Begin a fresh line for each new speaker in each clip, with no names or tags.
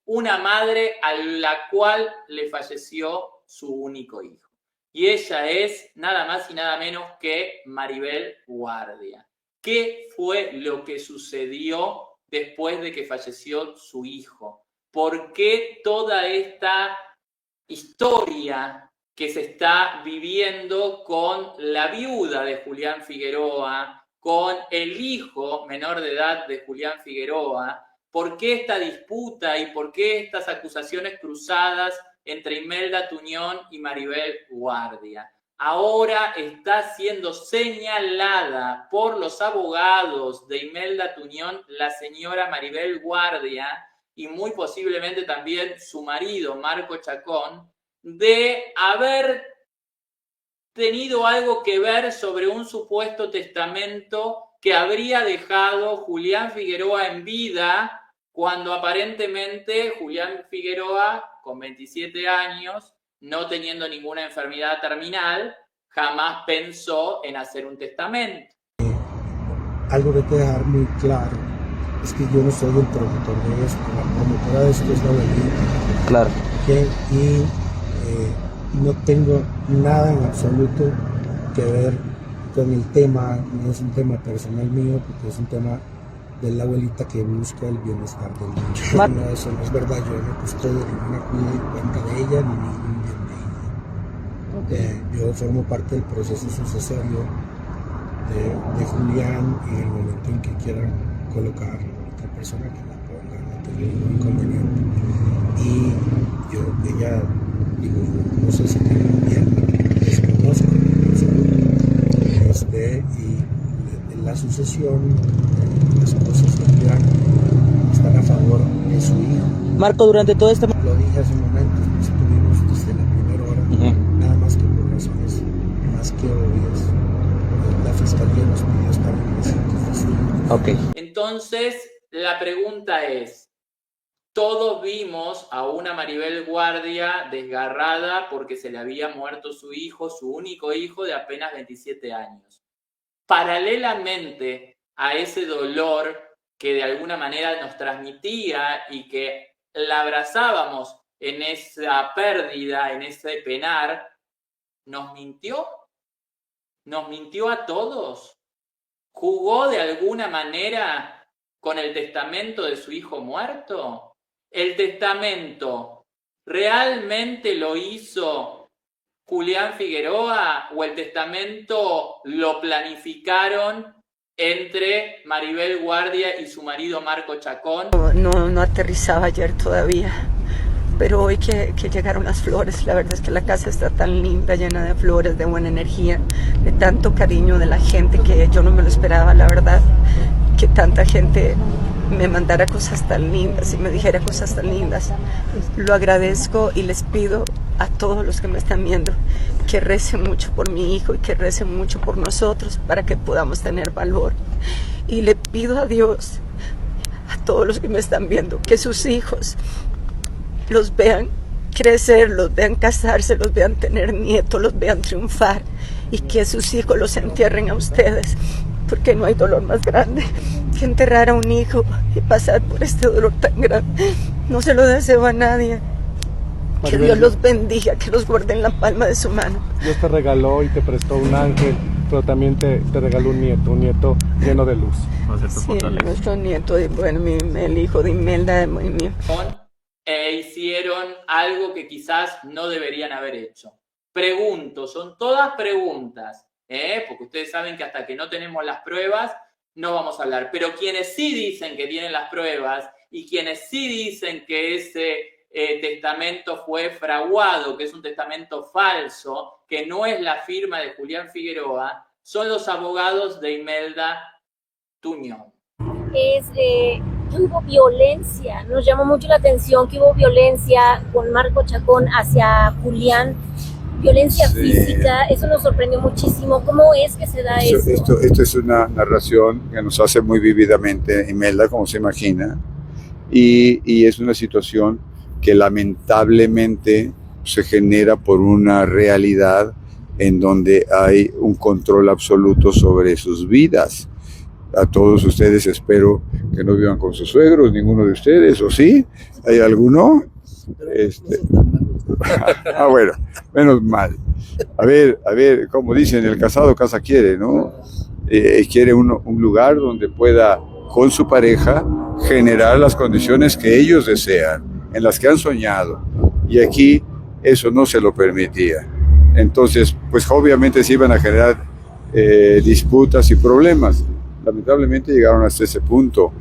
una madre a la cual le falleció su único hijo. Y ella es nada más y nada menos que Maribel Guardia. ¿Qué fue lo que sucedió después de que falleció su hijo? ¿Por qué toda esta historia que se está viviendo con la viuda de Julián Figueroa, con el hijo menor de edad de Julián Figueroa? ¿Por qué esta disputa y por qué estas acusaciones cruzadas entre Imelda Tuñón y Maribel Guardia? Ahora está siendo señalada por los abogados de Imelda Tuñón la señora Maribel Guardia y muy posiblemente también su marido Marco Chacón de haber tenido algo que ver sobre un supuesto testamento que habría dejado Julián Figueroa en vida cuando aparentemente Julián Figueroa, con 27 años, no teniendo ninguna enfermedad terminal, jamás pensó en hacer un testamento.
Algo que hay que dejar muy claro es que yo no soy el promotor de esto, la promotora de esto es la abuelita.
Claro.
Y no tengo nada en absoluto que ver con el tema, no es un tema personal mío, porque es un tema de la abuelita que busca el bienestar del niño. No, eso no es verdad, yo no custodio ninguna cuenta de ella ni ningún bien de ella. Yo formo parte del proceso sucesorio de Julián y en el momento en que quieran colocar a otra persona que la ponga, no tengo ningún inconveniente. Y ella, digo, no sé si tiene un bien, desconozco en absoluto. Y la sucesión, las cosas de Julián están a favor de su hijo.
Marco, durante todo este...
Lo dije hace un momento, estuvimos desde la primera hora, nada más que por razones más que obvias. La fiscalía nos pidió estar en el sitio.
Okay.
Entonces, la pregunta es, todos vimos a una Maribel Guardia desgarrada porque se le había muerto su hijo, su único hijo de apenas 27 años. Paralelamente a ese dolor que de alguna manera nos transmitía y que la abrazábamos en esa pérdida, en ese penar, nos mintió a todos, jugó de alguna manera con el testamento de su hijo muerto. ¿El testamento realmente lo hizo Julián Figueroa o el testamento lo planificaron entre Maribel Guardia y su marido Marco Chacón?
No aterrizaba ayer todavía, pero hoy que llegaron las flores, la verdad es que la casa está tan linda, llena de flores, de buena energía, de tanto cariño de la gente que yo no me lo esperaba, la verdad, que tanta gente me mandara cosas tan lindas y me dijera cosas tan lindas. Lo agradezco y les pido a todos los que me están viendo que recen mucho por mi hijo y que recen mucho por nosotros para que podamos tener valor. Y le pido a Dios, a todos los que me están viendo, que sus hijos los vean crecer, los vean casarse, los vean tener nietos, los vean triunfar y que sus hijos los entierren a ustedes, porque no hay dolor más grande que enterrar a un hijo y pasar por este dolor tan grande. No se lo deseo a nadie. Que Dios los bendiga, que los guarde en la palma de su mano.
Dios te regaló y te prestó un ángel, pero también te regaló un nieto lleno de luz.
Sí, nuestro nieto, bueno, el hijo de Imelda,
hicieron algo que quizás no deberían haber hecho. Pregunto, son todas preguntas, porque ustedes saben que hasta que no tenemos las pruebas no vamos a hablar, pero quienes sí dicen que tienen las pruebas y quienes sí dicen que ese testamento fue fraguado, que es un testamento falso, que no es la firma de Julián Figueroa, son los abogados de Imelda Tuñón.
Hubo violencia, nos llamó mucho la atención que hubo violencia con Marco Chacón hacia Julián, violencia física, eso nos sorprendió muchísimo. ¿Cómo es que se da eso?
Esto es una narración que nos hace muy vívidamente Imelda, como se imagina, y es una situación que lamentablemente se genera por una realidad en donde hay un control absoluto sobre sus vidas. A todos ustedes espero que no vivan con sus suegros, ninguno de ustedes, ¿o sí? ¿Hay alguno? Bueno, menos mal. A ver, como dicen, el casado casa quiere, ¿no? Quiere un lugar donde pueda, con su pareja, generar las condiciones que ellos desean, en las que han soñado. Y aquí eso no se lo permitía. Entonces, pues obviamente se iban a generar disputas y problemas. Lamentablemente llegaron hasta ese punto.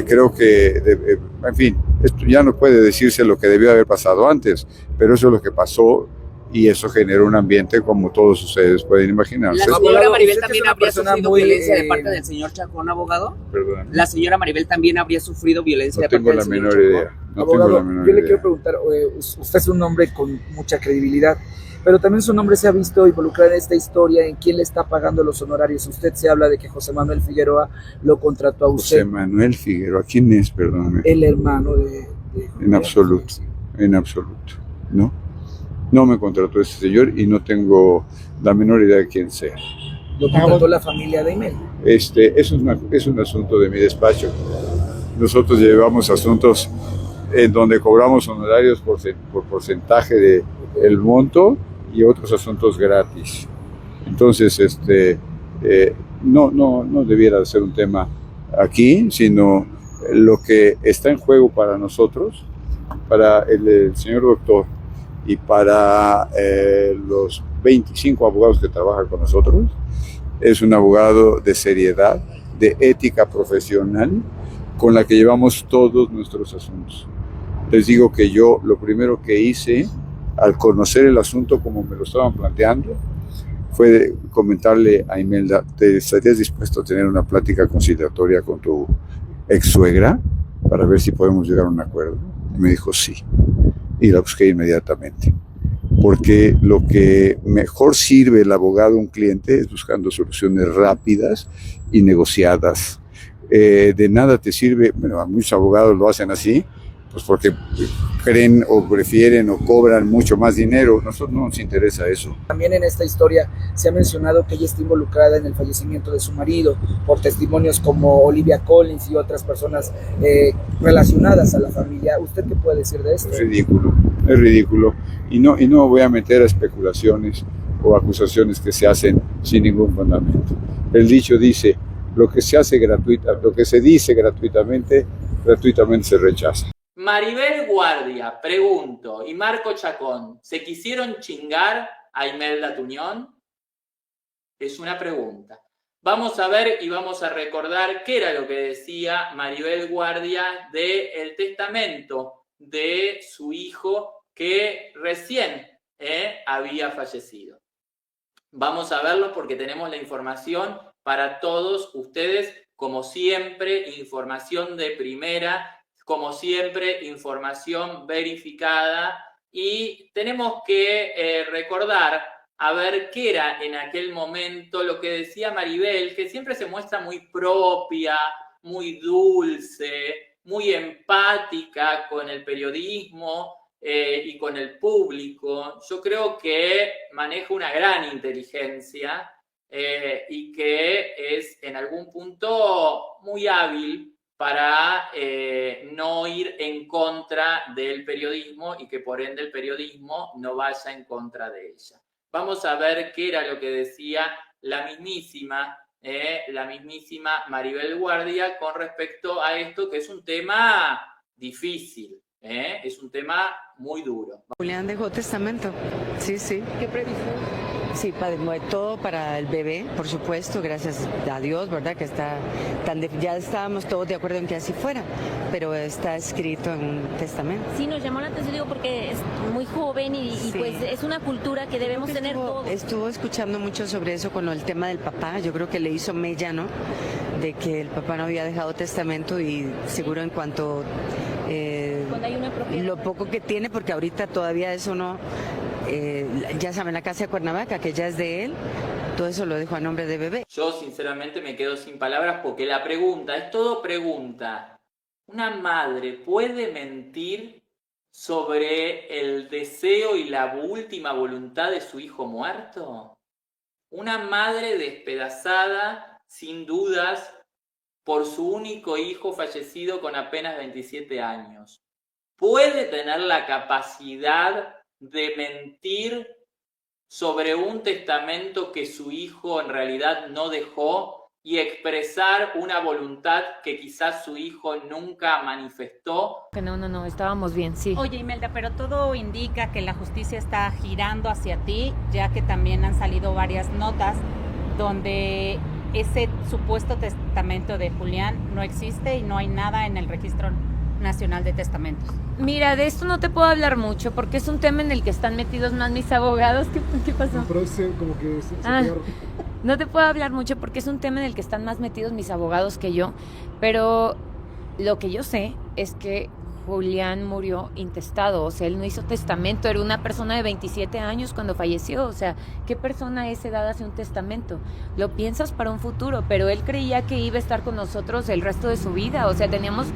Creo que, en fin, esto ya no puede decirse lo que debió haber pasado antes, pero eso es lo que pasó y eso generó un ambiente como todos ustedes pueden imaginarse.
¿La señora Maribel también habría sufrido violencia de parte del señor Chacón, abogado?
Perdón.
¿La señora Maribel también habría sufrido violencia
No
de parte
tengo
del
la
señor
menor
Chacón?
idea. No
Abogado,
tengo la menor
yo le
idea.
quiero preguntar, usted es un hombre con mucha credibilidad, pero también su nombre se ha visto involucrado en esta historia, en quién le está pagando los honorarios. Usted se habla de que José Manuel Figueroa lo contrató a usted.
José Manuel Figueroa, ¿quién es? Perdóname.
El hermano de
En absoluto, en absoluto, ¿no? No me contrató ese señor y no tengo la menor idea de quién sea.
Lo contrató la familia de Imelda.
Es un asunto de mi despacho. Nosotros llevamos asuntos en donde cobramos honorarios por porcentaje del monto y otros asuntos gratis. Entonces, no debiera ser un tema aquí, sino lo que está en juego para nosotros, para el señor doctor y para los 25 abogados que trabajan con nosotros, es un abogado de seriedad, de ética profesional, con la que llevamos todos nuestros asuntos. Les digo que yo lo primero que hice al conocer el asunto como me lo estaban planteando fue comentarle a Imelda, ¿te estarías dispuesto a tener una plática conciliatoria con tu ex suegra para ver si podemos llegar a un acuerdo? Y me dijo sí, y la busqué inmediatamente, porque lo que mejor sirve el abogado a un cliente es buscando soluciones rápidas y negociadas. De nada te sirve, bueno, muchos abogados lo hacen así, pues porque creen o prefieren o cobran mucho más dinero. A nosotros no nos interesa eso.
También en esta historia se ha mencionado que ella está involucrada en el fallecimiento de su marido por testimonios como Olivia Collins y otras personas relacionadas a la familia. ¿Usted qué puede decir de esto?
Es ridículo. Y no voy a meter a especulaciones o acusaciones que se hacen sin ningún fundamento. El dicho dice, lo que se dice gratuitamente se rechaza.
Maribel Guardia, pregunto, y Marco Chacón, ¿se quisieron chingar a Imelda Tuñón? Es una pregunta. Vamos a ver y vamos a recordar qué era lo que decía Maribel Guardia del testamento de su hijo que recién había fallecido. Vamos a verlo porque tenemos la información para todos ustedes, como siempre, información de primera, como siempre, información verificada, y tenemos que recordar a ver qué era en aquel momento lo que decía Maribel, que siempre se muestra muy propia, muy dulce, muy empática con el periodismo y con el público. Yo creo que maneja una gran inteligencia y que es en algún punto muy hábil para no ir en contra del periodismo y que por ende el periodismo no vaya en contra de ella. Vamos a ver qué era lo que decía la mismísima Maribel Guardia con respecto a esto, que es un tema difícil, es un tema muy duro.
Julián dejó testamento, sí.
¿Qué previsión?
Sí, todo para el bebé, por supuesto, gracias a Dios, ¿verdad? Que está ya estábamos todos de acuerdo en que así fuera, pero está escrito en un testamento.
Sí, nos llamó la atención, digo, porque es muy joven y
Sí.
pues es una cultura que debemos tener todos.
Estuvo escuchando mucho sobre eso con el tema del papá, yo creo que le hizo mella, ¿no? De que el papá no había dejado testamento y seguro en cuanto
Cuando hay una propiedad.
lo poco que tiene, porque ahorita todavía eso no, ya saben, la casa de Cuernavaca, que ya es de él, todo eso lo dejó a nombre de bebé.
Yo sinceramente me quedo sin palabras porque la pregunta, es todo pregunta. ¿Una madre puede mentir sobre el deseo y la última voluntad de su hijo muerto? Una madre despedazada, sin dudas, por su único hijo fallecido con apenas 27 años. ¿Puede tener la capacidad de mentir sobre un testamento que su hijo en realidad no dejó y expresar una voluntad que quizás su hijo nunca manifestó?
No, estábamos bien, sí.
Oye, Imelda, pero todo indica que la justicia está girando hacia ti, ya que también han salido varias notas donde ese supuesto testamento de Julián no existe y no hay nada en el Registro Nacional de Testamentos.
Mira, de esto no te puedo hablar mucho porque es un tema en el que están metidos más mis abogados. ¿Qué pasó?
No, pero como que
No te puedo hablar mucho porque es un tema en el que están más metidos mis abogados que yo, pero lo que yo sé es que Julián murió intestado, o sea, él no hizo testamento, era una persona de 27 años cuando falleció, o sea, ¿qué persona a esa edad hace un testamento? Lo piensas para un futuro, pero él creía que iba a estar con nosotros el resto de su vida, o sea, teníamos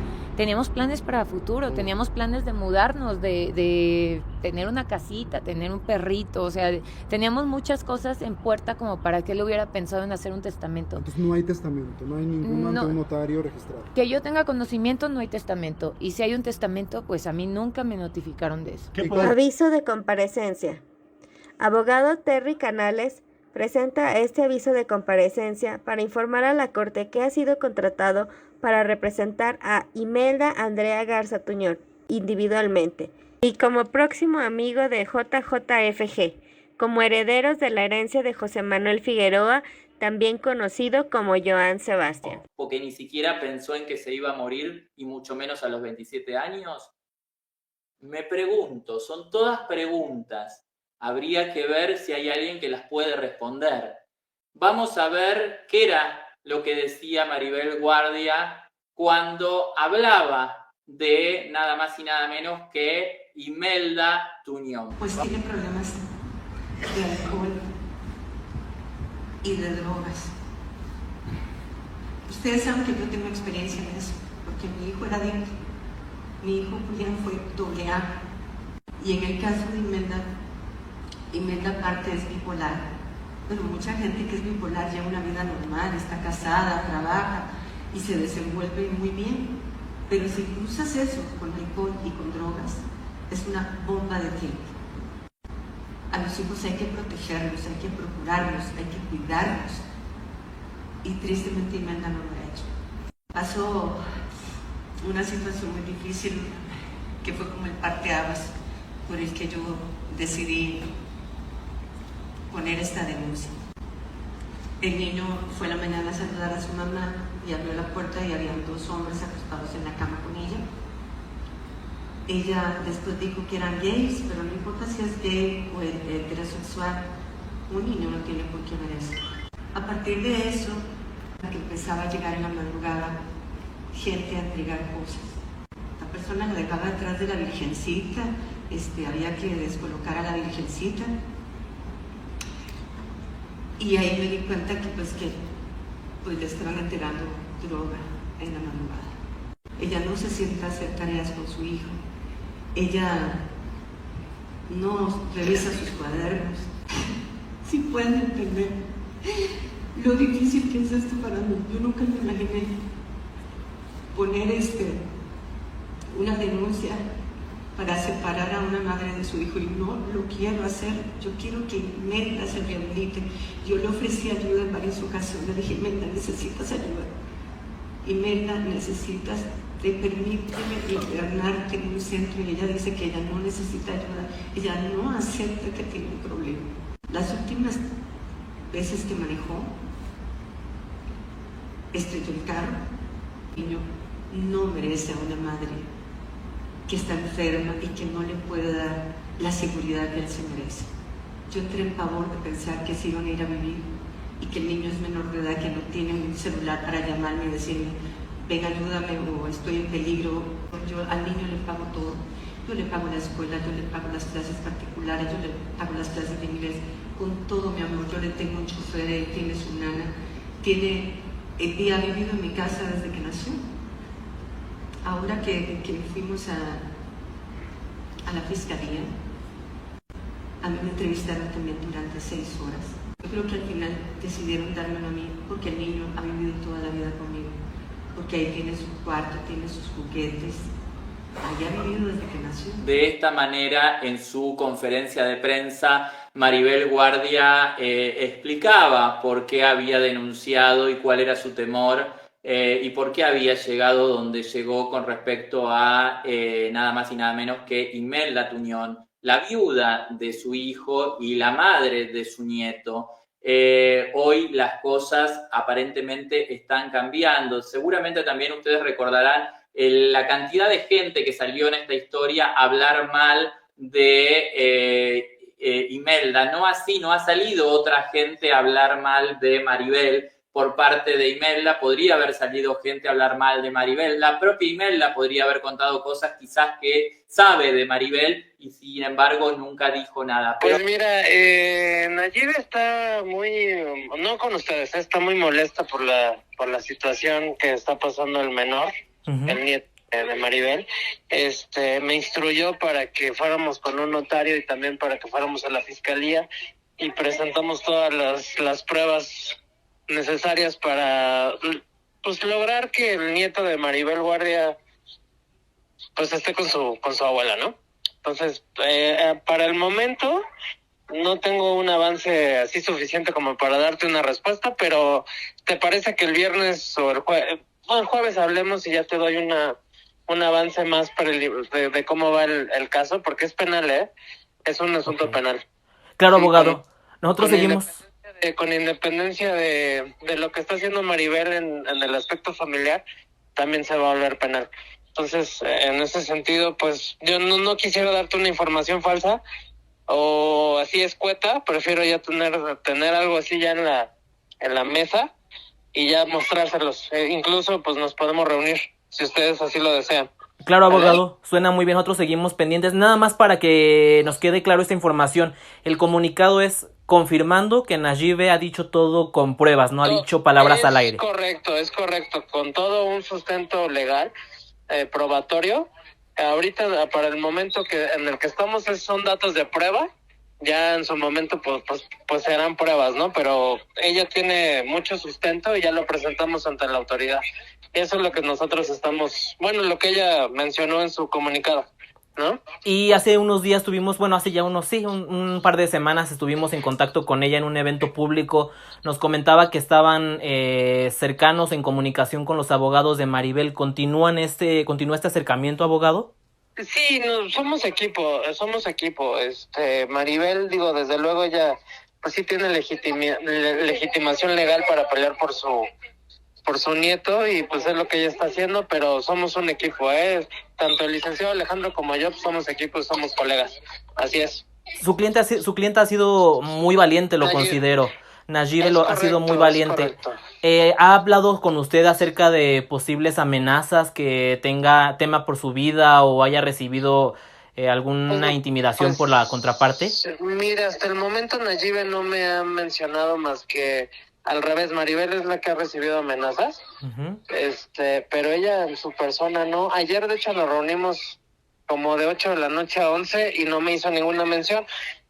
planes para el futuro, teníamos planes de mudarnos, de tener una casita, tener un perrito, o sea, teníamos muchas cosas en puerta como para que él hubiera pensado en hacer un testamento.
Entonces no hay testamento, no hay ninguno ante un notario registrado.
Que yo tenga conocimiento, no hay testamento, y si hay un testamento, pues a mí nunca me notificaron de eso.
Aviso de comparecencia. Abogado Terry Canales presenta este aviso de comparecencia para informar a la Corte que ha sido contratado para representar a Imelda Andrea Garza Tuñón individualmente y como próximo amigo de JJFG, como herederos de la herencia de José Manuel Figueroa, también conocido como Joan Sebastián.
Porque ni siquiera pensó en que se iba a morir, y mucho menos a los 27 años. Me pregunto, son todas preguntas. Habría que ver si hay alguien que las puede responder. Vamos a ver qué era lo que decía Maribel Guardia cuando hablaba de nada más y nada menos que Imelda Tuñón.
Pues tiene problemas de alcohol y de drogas. Ustedes saben que yo tengo experiencia en eso, porque mi hijo era adicto. Mi hijo Julián fue AA. Y en el caso de Imelda aparte es bipolar. Bueno, mucha gente que es bipolar lleva una vida normal, está casada, trabaja y se desenvuelve muy bien. Pero si cruzas eso con alcohol y con drogas, es una bomba de tiempo. A los hijos hay que protegerlos, hay que procurarlos, hay que cuidarlos. Y tristemente Imelda no lo ha hecho. Pasó una situación muy difícil que fue como el parteaguas por el que yo decidí poner esta denuncia. El niño fue a la mañana a saludar a su mamá y abrió la puerta y habían dos hombres acostados en la cama con ella. Ella después dijo que eran gays, pero no importa si es gay o heterosexual, un niño no tiene por qué ver eso. A partir de eso, que empezaba a llegar en la madrugada gente a entregar cosas. La persona la dejaba detrás de la virgencita, había que descolocar a la virgencita. Y ahí me di cuenta que le estaban entregando droga en la madrugada. Ella no se sienta a hacer tareas con su hijo. Ella no revisa sus cuadernos. Si pueden entender lo difícil que es esto para mí. Yo nunca me imaginé poner una denuncia para separar a una madre de su hijo, y no lo quiero hacer. Yo quiero que Imelda se rehabilite. Yo le ofrecí ayuda en varias ocasiones. Le dije, Imelda, necesitas ayuda. Imelda, necesitas, permíteme internarte en un centro. Y ella dice que ella no necesita ayuda. Ella no acepta que tiene un problema. Las últimas veces que manejó, estrelló el carro. El niño no merece a una madre que está enferma y que no le puede dar la seguridad que él se merece. Yo entré en pavor de pensar que se iban a ir a vivir y que el niño es menor de edad, que no tiene un celular para llamarme y decirme, ven, ayúdame, o estoy en peligro. Yo al niño le pago todo. Yo le pago la escuela, yo le pago las clases particulares, yo le pago las clases de inglés, con todo mi amor. Yo le tengo un chofer, él tiene su nana, ha vivido en mi casa desde que nació. Ahora que fuimos a la fiscalía, a mí me entrevistaron también durante 6 horas. Yo creo que al final decidieron dármelo a mí porque el niño ha vivido toda la vida conmigo. porque ahí tiene su cuarto, tiene sus juguetes. Allá ha vivido desde que nació.
De esta manera, en su conferencia de prensa, Maribel Guardia explicaba por qué había denunciado y cuál era su temor y por qué había llegado donde llegó con respecto a nada más y nada menos que Imelda Tuñón, la viuda de su hijo y la madre de su nieto. Hoy las cosas aparentemente están cambiando. Seguramente también ustedes recordarán la cantidad de gente que salió en esta historia a hablar mal de Imelda. No así, no ha salido otra gente a hablar mal de Maribel por parte de Imelda. Podría haber salido gente a hablar mal de Maribel. La propia Imelda podría haber contado cosas quizás que sabe de Maribel y sin embargo nunca dijo nada.
Pues mira, Nayibe está muy, no con ustedes, está muy molesta por la situación que está pasando el menor. El nieto de Maribel, me instruyó para que fuéramos con un notario y también para que fuéramos a la fiscalía y presentamos todas las pruebas necesarias para pues lograr que el nieto de Maribel Guardia pues esté con su abuela, ¿no? Entonces, para el momento no tengo un avance así suficiente como para darte una respuesta, pero ¿te parece que el viernes o el jueves hablemos y ya te doy un avance más para de cómo va el caso? Porque es penal, es un asunto penal.
Claro, abogado. Nosotros seguimos
con independencia de lo que está haciendo Maribel en el aspecto familiar, también se va a volver penal. Entonces, en ese sentido, pues yo no quisiera darte una información falsa o así escueta. Prefiero ya tener algo así ya en la mesa y ya mostrárselos. Incluso pues nos podemos reunir si ustedes así lo desean.
Claro, abogado, suena muy bien, nosotros seguimos pendientes. Nada más para que nos quede claro esta información, el comunicado es confirmando que Nayibe ha dicho todo con pruebas, no ha dicho palabras al aire.
Es correcto, con todo un sustento legal, probatorio. Ahorita, para el momento en el que estamos, son datos de prueba. Ya en su momento pues serán pruebas, ¿no? Pero ella tiene mucho sustento y ya lo presentamos ante la autoridad. Eso es lo que nosotros lo que ella mencionó en su comunicado, ¿no?
Y hace unos días hace ya un par de semanas estuvimos en contacto con ella en un evento público. Nos comentaba que estaban cercanos en comunicación con los abogados de Maribel. ¿Continúa este acercamiento, abogado?
Sí, somos equipo. Maribel, desde luego ella pues sí tiene legitimación legal para pelear por su nieto y pues es lo que ella está haciendo, pero somos un equipo, tanto el licenciado Alejandro como yo pues, somos equipo, somos colegas, así es.
Su clienta ha sido muy valiente, lo considero. Nayibe ha sido muy valiente. ¿Ha hablado con usted acerca de posibles amenazas que tema por su vida o haya recibido alguna intimidación por la contraparte?
Mira, hasta el momento Nayibe no me ha mencionado más que al revés. Maribel es la que ha recibido amenazas, pero ella en su persona no. Ayer de hecho nos reunimos como de 8 de la noche a 11 y no me hizo ninguna mención.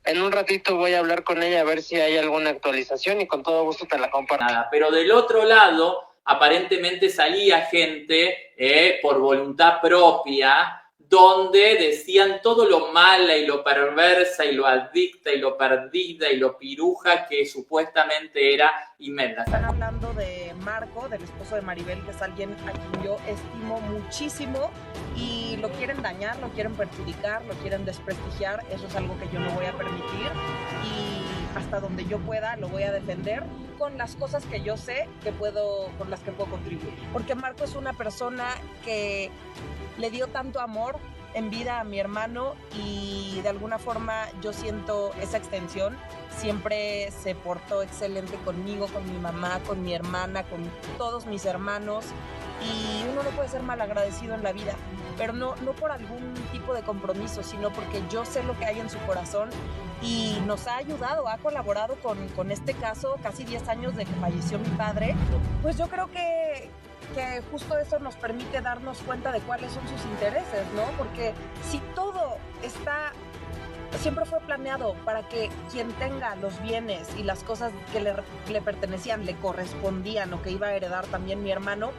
En un ratito voy a hablar con ella a ver si hay alguna actualización y con todo gusto te la comparto.
Pero del otro lado, aparentemente salía gente por voluntad propia, donde decían todo lo mala y lo perversa y lo adicta y lo perdida y lo piruja que supuestamente era Imelda.
Están hablando de Marco, del esposo de Maribel, que es alguien a quien yo estimo muchísimo y lo quieren dañar, lo quieren perjudicar, lo quieren desprestigiar. Eso es algo que yo no voy a permitir y hasta donde yo pueda lo voy a defender con las cosas que yo sé con las que puedo contribuir. Porque Marco es una persona que le dio tanto amor en vida a mi hermano y de alguna forma yo siento esa extensión. Siempre se portó excelente conmigo, con mi mamá, con mi hermana, con todos mis hermanos y uno no puede ser malagradecido en la vida, pero no por algún tipo de compromiso, sino porque yo sé lo que hay en su corazón y nos ha ayudado, ha colaborado con este caso, casi 10 años de que falleció mi padre. Pues yo creo que justo eso nos permite darnos cuenta de cuáles son sus intereses, ¿no? Porque si todo está siempre fue planeado para que quien tenga los bienes y las cosas que le pertenecían, le correspondían o que iba a heredar también mi hermano,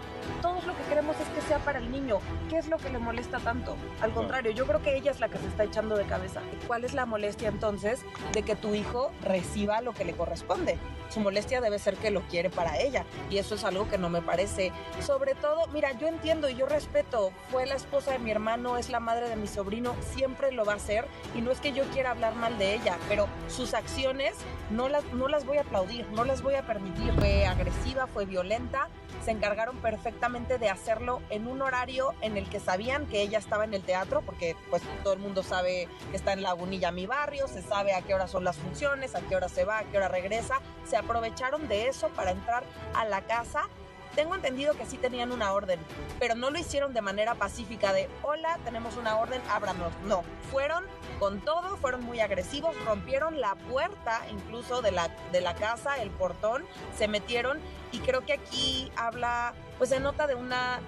todos lo que queremos es que sea para el niño. ¿Qué es lo que le molesta tanto? Al contrario, yo creo que ella es la que se está echando de cabeza. ¿Cuál es la molestia entonces de que tu hijo reciba lo que le corresponde? Su molestia debe ser que lo quiere para ella, y eso es algo que no me parece. Sobre todo, mira, yo entiendo y yo respeto, fue la esposa de mi hermano, es la madre de mi sobrino, siempre lo va a hacer, y no es que yo quiera hablar mal de ella, pero sus acciones no las voy a aplaudir, no las voy a permitir. Fue agresiva, fue violenta, se encargaron perfectamente de hacerlo en un horario en el que sabían que ella estaba en el teatro, porque pues todo el mundo sabe que está en Lagunilla, mi barrio, se sabe a qué hora son las funciones, a qué hora se va, a qué hora regresa. Se aprovecharon de eso para entrar a la casa. Tengo entendido que sí tenían una orden, pero no lo hicieron de manera pacífica de hola, tenemos una orden, ábranos. No, fueron con todo, fueron muy agresivos, rompieron la puerta incluso de la casa, el portón, se metieron, y creo que aquí habla, pues se nota de una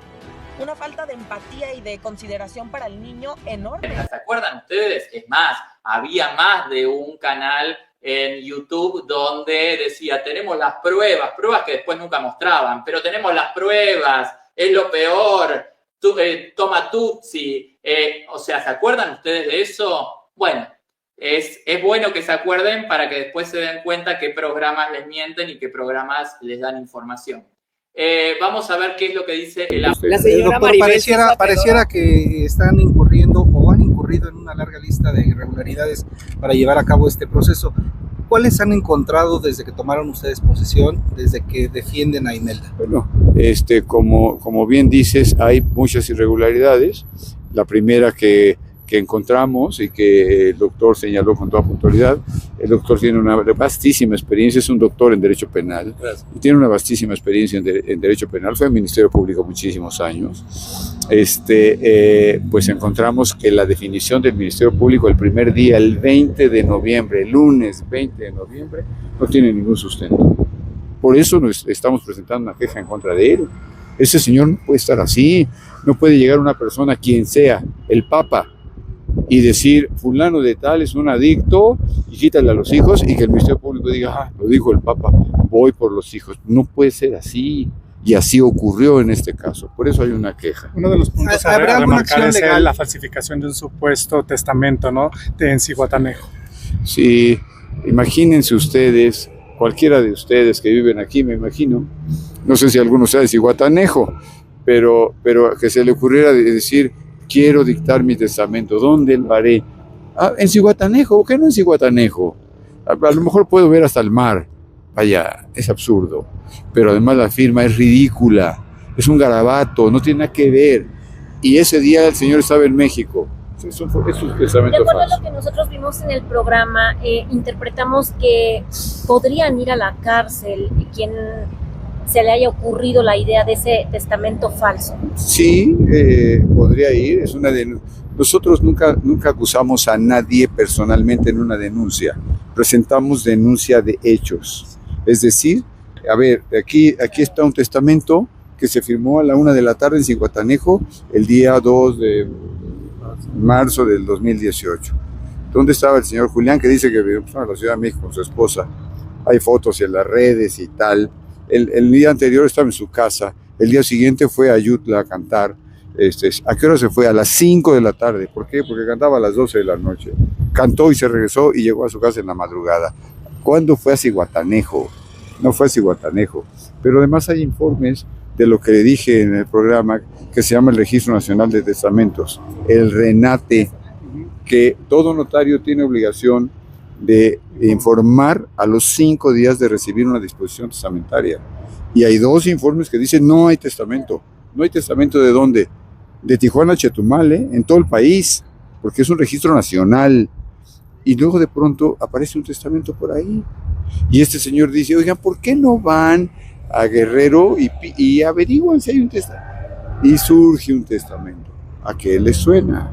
falta de empatía y de consideración para el niño enorme.
¿Se acuerdan ustedes? Es más, había más de un canal en YouTube donde decía, tenemos las pruebas que después nunca mostraban, pero tenemos las pruebas, es lo peor, toma Tutsi, o sea, ¿se acuerdan ustedes de eso? Bueno, es bueno que se acuerden para que después se den cuenta qué programas les mienten y qué programas les dan información. Vamos a ver qué es lo que dice la
señora doctor, pareciera que están incurriendo o han incurrido en una larga lista de irregularidades para llevar a cabo este proceso. ¿Cuáles han encontrado desde que tomaron ustedes posesión, desde que defienden a Imelda?
Bueno, como bien dices, hay muchas irregularidades. La primera que encontramos y que el doctor señaló con toda puntualidad, el doctor tiene una vastísima experiencia, es un doctor en Derecho Penal, y tiene una vastísima experiencia en Derecho Penal, fue en Ministerio Público muchísimos años. Pues encontramos que la definición del Ministerio Público el primer día, el 20 de noviembre, el lunes 20 de noviembre, no tiene ningún sustento. Por eso nos estamos presentando una queja en contra de él. Ese señor no puede estar así, no puede llegar una persona, quien sea, el Papa, y decir, fulano de tal es un adicto, y quítale a los hijos, y que el Ministerio Público diga, lo dijo el Papa, voy por los hijos. No puede ser así, y así ocurrió en este caso. Por eso hay una queja.
Uno de los puntos a remarcar es la falsificación de un supuesto testamento, ¿no?, en Zihuatanejo.
Sí, imagínense ustedes, cualquiera de ustedes que viven aquí, me imagino, no sé si alguno sea de Zihuatanejo, pero que se le ocurriera decir, quiero dictar mi testamento, ¿dónde lo haré? En Zihuatanejo, ¿por qué no en Zihuatanejo? A lo mejor puedo ver hasta el mar. Vaya, es absurdo. Pero además la firma es ridícula, es un garabato, no tiene nada que ver. Y ese día el señor estaba en México. Es un testamento
de acuerdo
falso.
a lo que nosotros vimos en el programa, interpretamos que podrían ir a la cárcel quien se le haya ocurrido la idea de ese testamento falso.
Sí, podría ir. Es una nosotros nunca acusamos a nadie personalmente en una denuncia. Presentamos denuncia de hechos. Es decir, a ver, aquí está un testamento que se firmó a la 1 de la tarde en Zihuatanejo el día 2 de marzo del 2018. ¿Dónde estaba el señor Julián, que dice que vivió a la Ciudad de México con su esposa? Hay fotos en las redes y tal. El día anterior estaba en su casa, el día siguiente fue a Ayutla a cantar. ¿A qué hora se fue? A las 5 de la tarde. ¿Por qué? Porque cantaba a las 12 de la noche. Cantó y se regresó y llegó a su casa en la madrugada. ¿Cuándo fue a Zihuatanejo? No fue a Zihuatanejo. Pero además hay informes de lo que le dije en el programa, que se llama el Registro Nacional de Testamentos, el RENATE, que todo notario tiene obligación de informar a los 5 días de recibir una disposición testamentaria. Y hay 2 informes que dicen no hay testamento. ¿No hay testamento de dónde? De Tijuana a Chetumal, en todo el país, porque es un registro nacional. Y luego de pronto aparece un testamento por ahí. Y este señor dice, oigan, ¿por qué no van a Guerrero y averiguan si hay un testamento? Y surge un testamento. ¿A qué les suena?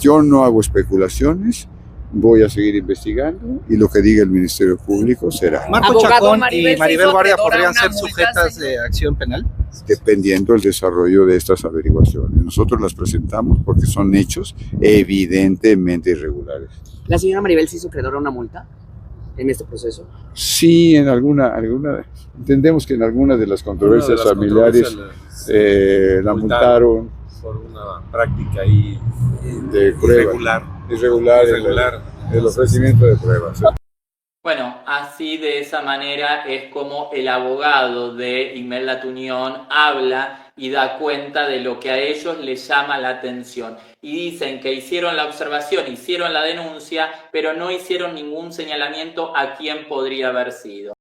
Yo no hago especulaciones. voy a seguir investigando y lo que diga el Ministerio Público será.
¿Marco Chacón y Maribel Guardia podrían ser sujetas de acción penal?
Dependiendo del desarrollo de estas averiguaciones. Nosotros las presentamos porque son hechos evidentemente irregulares.
¿La señora Maribel se hizo acreedora a una multa en este proceso?
Sí, en alguna entendemos que en algunas de las controversias familiares la multaron
por una práctica ahí
de pruebas. Irregular el ofrecimiento de pruebas.
Bueno, así de esa manera es como el abogado de Imelda Tuñón habla y da cuenta de lo que a ellos les llama la atención. Y dicen que hicieron la observación, hicieron la denuncia, pero no hicieron ningún señalamiento a quién podría haber sido.